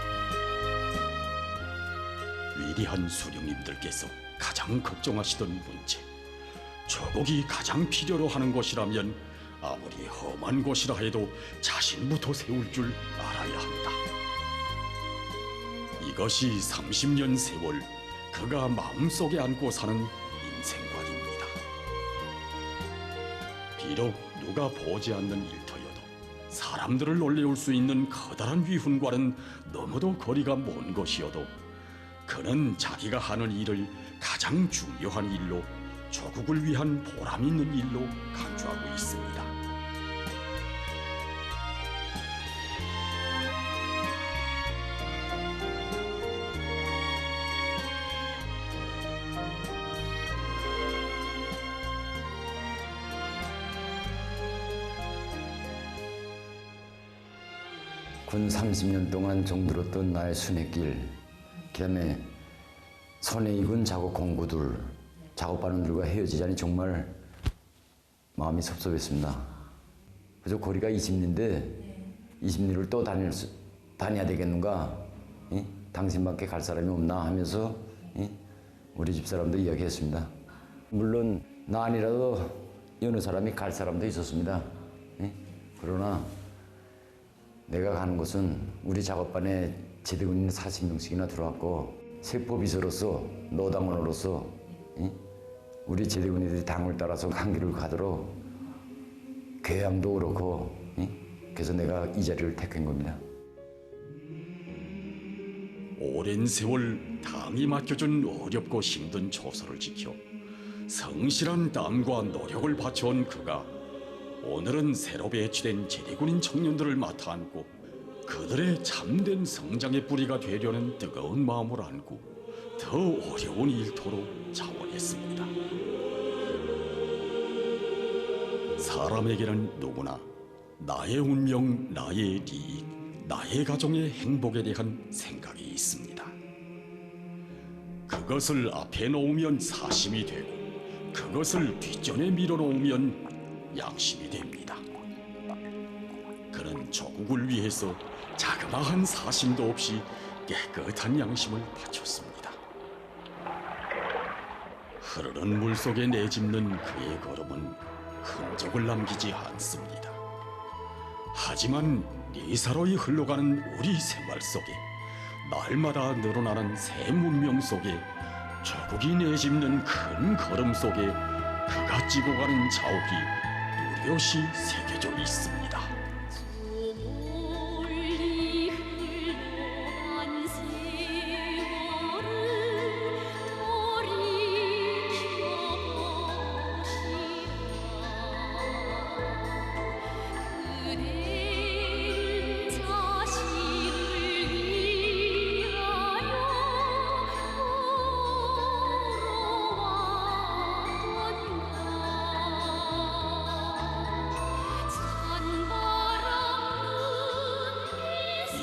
위대한 수령님들께서 가장 걱정하시던 문제, 조국이 가장 필요로 하는 것이라면 아무리 험한 것이라 해도 자신부터 세울 줄 알아야 한다. 이것이 30년 세월 그가 마음속에 안고 사는 인생관입니다. 비록 누가 보지 않는 일터여도 사람들을 놀래울 수 있는 커다란 위훈과는 너무도 거리가 먼 것이어도 그는 자기가 하는 일을 가장 중요한 일로, 조국을 위한 보람 있는 일로 간주하고 있습니다. 군 30년 동안 정들었던 나의 순회길, 겸해 손에 익은 작업 공구들, 작업반원들과 헤어지자니 정말 마음이 섭섭했습니다. 그저 거리가 20리인데 20리를 또 다녀야 되겠는가? 당신밖에 갈 사람이 없나 하면서 우리 집사람도 이야기했습니다. 물론 나 아니라도 여느 사람이 갈 사람도 있었습니다. 그러나 내가 가는 곳은 우리 작업반에 제대군인 40명씩이나 들어왔고, 세포비서로서, 노당원으로서 우리 제대군인들이 당을 따라서 간 길을 가도록 교양도 그렇고, 그래서 내가 이 자리를 택한 겁니다. 오랜 세월 당이 맡겨준 어렵고 힘든 조서를 지켜 성실한 땀과 노력을 바쳐온 그가 오늘은 새로 배치된 제대군인 청년들을 맡아 안고 그들의 참된 성장의 뿌리가 되려는 뜨거운 마음을 안고 더 어려운 일터로 자원했습니다. 사람에게는 누구나 나의 운명, 나의 이익, 나의 가정의 행복에 대한 생각이 있습니다. 그것을 앞에 놓으면 사심이 되고 그것을 뒷전에 밀어놓으면 양심이 됩니다. 그는 조국을 위해서 자그마한 사심도 없이 깨끗한 양심을 바쳤습니다. 흐르는 물 속에 내짚는 그의 걸음은 흔적을 남기지 않습니다. 하지만 니사로이 흘러가는 우리 생활 속에 날마다 늘어나는 새 문명 속에 조국이 내짚는 큰 걸음 속에 그가 찌고 가는 자욱이 뚜렷이 새겨져 있습니다.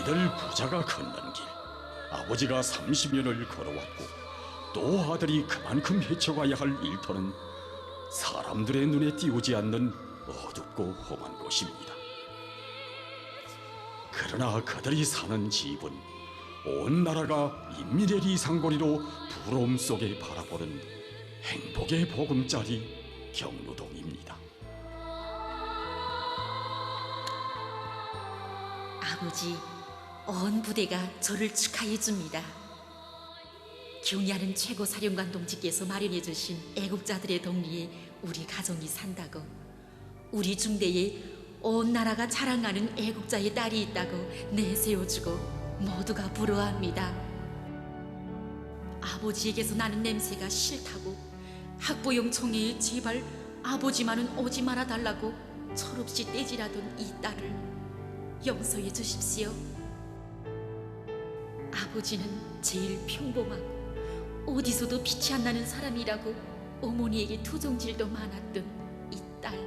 이들 부자가 걷는 길, 아버지가 30년을 걸어왔고 또 아들이 그만큼 헤쳐가야 할 일터는 사람들의 눈에 띄우지 않는 어둡고 험한 곳입니다. 그러나 그들이 사는 집은 온 나라가 인민의 리상거리로 부러움 속에 바라보는 행복의 보금자리 경로동입니다. 아버지, 온 부대가 저를 축하해 줍니다. 경의하는 최고 사령관 동지께서 마련해 주신 애국자들의 덕리에 우리 가정이 산다고, 우리 중대에 온 나라가 자랑하는 애국자의 딸이 있다고 내세워주고 모두가 부러워합니다. 아버지에게서 나는 냄새가 싫다고 학부용 총회에 제발 아버지만은 오지 말아달라고 철없이 떼질하던 이 딸을 용서해 주십시오. 아버지는 제일 평범하고 어디서도 빛이 안 나는 사람이라고 어머니에게 투정질도 많았던 이 딸.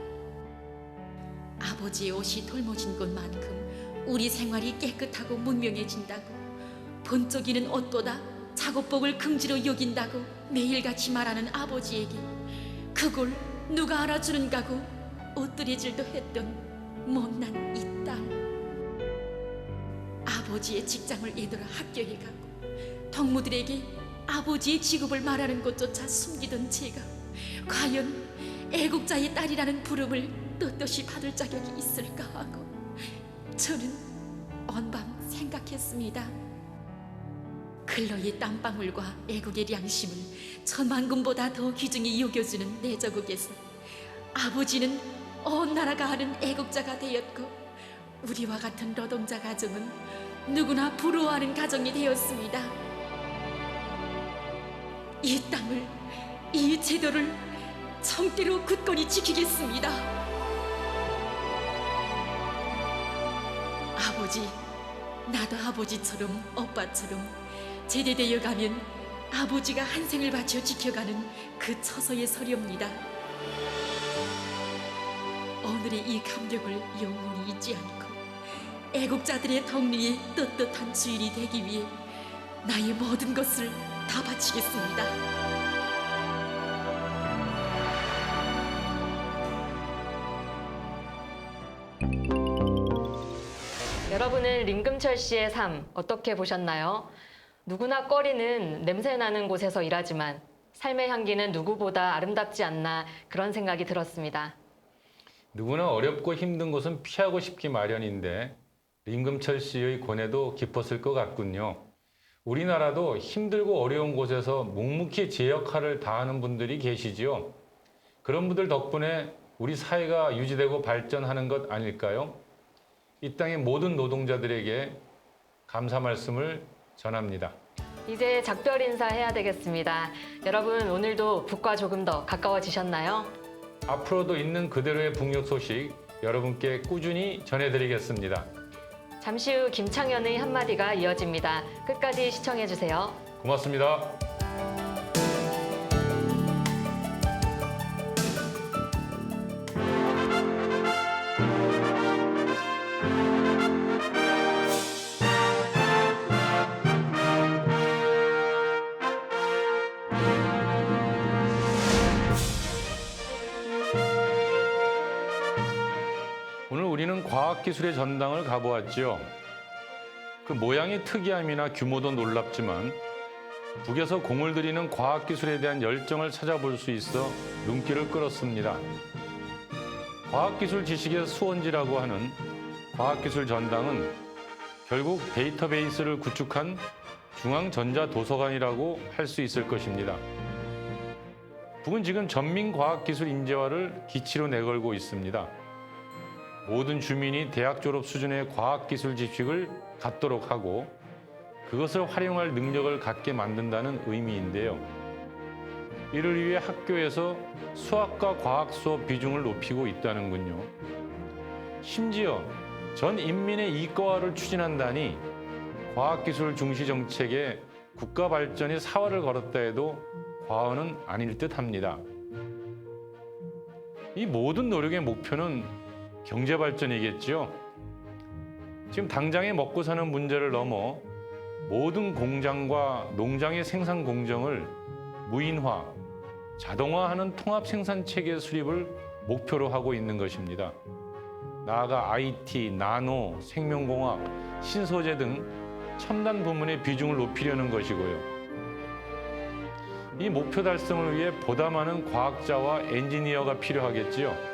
아버지의 옷이 돌머진 것만큼 우리 생활이 깨끗하고 문명해진다고, 번쩍이는 옷보다 작업복을 금지로 여긴다고 매일같이 말하는 아버지에게 그걸 누가 알아주는가고 엎드려질도 했던 못난 이 딸. 아버지의 직장을 애들어 학교에 가고 덕무들에게 아버지의 직업을 말하는 것조차 숨기던 제가 과연 애국자의 딸이라는 부름을 떳떳이 받을 자격이 있을까 하고 저는 온밤 생각했습니다. 근로의 땀방울과 애국의 양심을 천만금보다 더 귀중히 여겨주는 내 저국에서 아버지는 온 나라가 아는 애국자가 되었고, 우리와 같은 노동자 가정은 누구나 부러워하는 가정이 되었습니다. 이 땅을, 이 제도를 정대로 굳건히 지키겠습니다. 아버지, 나도 아버지처럼 오빠처럼 제대되어 가면 아버지가 한 생을 바쳐 지켜가는 그 처소에 서렵니다. 오늘의 이 감격을 영원히 잊지 않고 애국자들의 덕리의 떳떳한 주인이 되기 위해 나의 모든 것을 다 바치겠습니다. 여러분은 링금철 씨의 삶 어떻게 보셨나요? 누구나 꺼리는 냄새나는 곳에서 일하지만 삶의 향기는 누구보다 아름답지 않나 그런 생각이 들었습니다. 누구나 어렵고 힘든 곳은 피하고 싶기 마련인데 링금철 씨의 고뇌도 깊었을 것 같군요. 우리나라도 힘들고 어려운 곳에서 묵묵히 제 역할을 다하는 분들이 계시지요. 그런 분들 덕분에 우리 사회가 유지되고 발전하는 것 아닐까요? 이 땅의 모든 노동자들에게 감사 말씀을 전합니다. 이제 작별 인사해야 되겠습니다. 여러분, 오늘도 북과 조금 더 가까워지셨나요? 앞으로도 있는 그대로의 북녘 소식 여러분께 꾸준히 전해드리겠습니다. 잠시 후 김창현의 한마디가 이어집니다. 끝까지 시청해주세요. 고맙습니다. 오늘 우리는 과학기술의 전당을 가보았죠. 그 모양의 특이함이나 규모도 놀랍지만 북에서 공을 들이는 과학기술에 대한 열정을 찾아볼 수 있어 눈길을 끌었습니다. 과학기술 지식의 수원지라고 하는 과학기술 전당은 결국 데이터베이스를 구축한 중앙전자도서관이라고 할 수 있을 것입니다. 북은 지금 전민과학기술 인재화를 기치로 내걸고 있습니다. 모든 주민이 대학 졸업 수준의 과학기술 지식을 갖도록 하고 그것을 활용할 능력을 갖게 만든다는 의미인데요. 이를 위해 학교에서 수학과 과학 수업 비중을 높이고 있다는군요. 심지어 전 인민의 이과화를 추진한다니 과학기술 중시 정책에 국가 발전의 사활을 걸었다 해도 과언은 아닐 듯합니다. 이 모든 노력의 목표는 경제 발전이겠죠. 지금 당장에 먹고 사는 문제를 넘어 모든 공장과 농장의 생산 공정을 무인화, 자동화하는 통합 생산 체계 수립을 목표로 하고 있는 것입니다. 나아가 IT, 나노, 생명공학, 신소재 등 첨단 부문의 비중을 높이려는 것이고요. 이 목표 달성을 위해 보다 많은 과학자와 엔지니어가 필요하겠지요.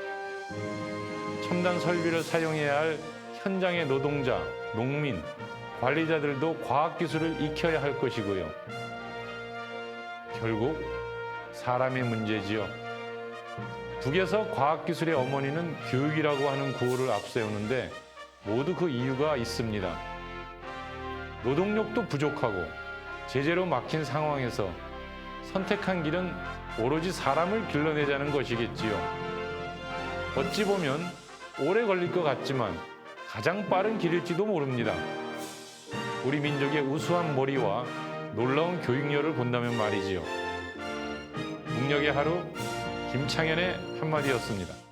첨단 설비를 사용해야 할 현장의 노동자, 농민, 관리자들도 과학기술을 익혀야 할 것이고요. 결국 사람의 문제지요. 북에서 과학기술의 어머니는 교육이라고 하는 구호를 앞세우는데 모두 그 이유가 있습니다. 노동력도 부족하고 제재로 막힌 상황에서 선택한 길은 오로지 사람을 길러내자는 것이겠지요. 어찌 보면 오래 걸릴 것 같지만 가장 빠른 길일지도 모릅니다. 우리 민족의 우수한 머리와 놀라운 교육열을 본다면 말이지요. 국력의 하루 김창현의 한마디였습니다.